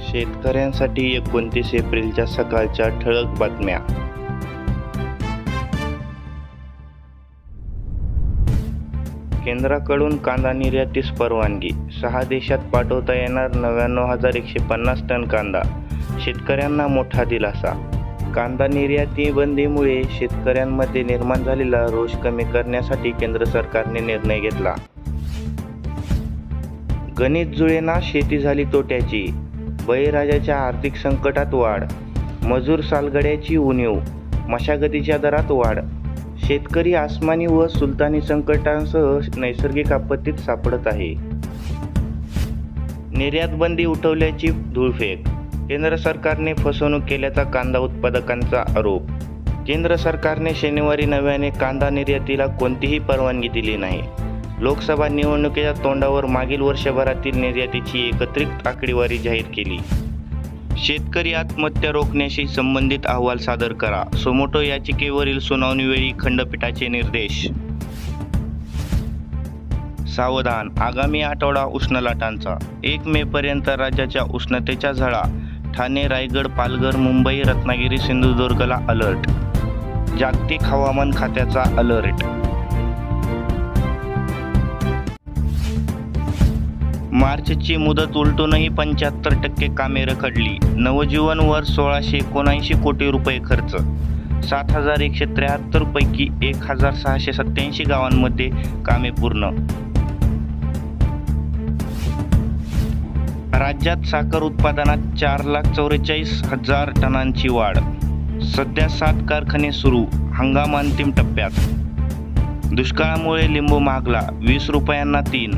शेतकऱ्यांसाठी 29 एप्रिलच्या सकाळच्या ठळक बातम्या. केंद्राकडून कांदा निर्यातीस परवानगी. 6 देशात पाठवता येणार 99,150 टन कांदा. शेतकऱ्यांना मोठा दिलासा. कांदा निर्याती बंदीमुळे शेतकऱ्यांमध्ये निर्माण झालेला रोष कमी करण्यासाठी केंद्र सरकारने निर्णय घेतला. गणित जुळेना, शेती झाली तोट्याची. बळीराजाच्या आर्थिक संकटात वाढ. मजूर सालगड्याची उणीव. मशागतीच्या दरात वाढ. शेतकरी आसमानी व सुलतानी संकटांसह नैसर्गिक आपत्तीत सापडत आहे. निर्यात बंदी उठवल्याची धूळफेक. केंद्र सरकारने फसवणूक केल्याचा कांदा उत्पादकांचा आरोप. केंद्र सरकारने शनिवारी नव्याने कांदा निर्यातीला कोणतीही परवानगी दिली नाही. लोकसभा निवडणुकीच्या तोंडावर मागील वर्षभरातील निर्यातीची एकत्रित आकडेवारी जाहीर केली. शेतकरी आत्महत्या रोखण्याशी संबंधित अहवाल सादर करा. सुमोटो याचिकेवरील सुनावणीवेळी खंडपीठाचे निर्देश. सावधान, आगामी आठवडा उष्ण लाटांचा. 1 मे पर्यंत राज्याच्या उष्णतेच्या झळा. ठाणे, रायगड, पालघर, मुंबई, रत्नागिरी, सिंधुदुर्गला अलर्ट. जागतिक हवामान खात्याचा अलर्ट. मार्चची मुदत उलटूनही 75% कामे रखडली. नवजीवन वर 1679 कोटी रुपये खर्च. 7,173 पैकी 1,687 गावांमध्ये कामे पूर्ण. राज्यात साखर उत्पादनात 4,44,000 टनांची वाढ. सध्या 7 कारखाने सुरू. हंगाम अंतिम टप्प्यात. दुष्काळामुळे लिंबू महागला. 20 रुपयांना 3.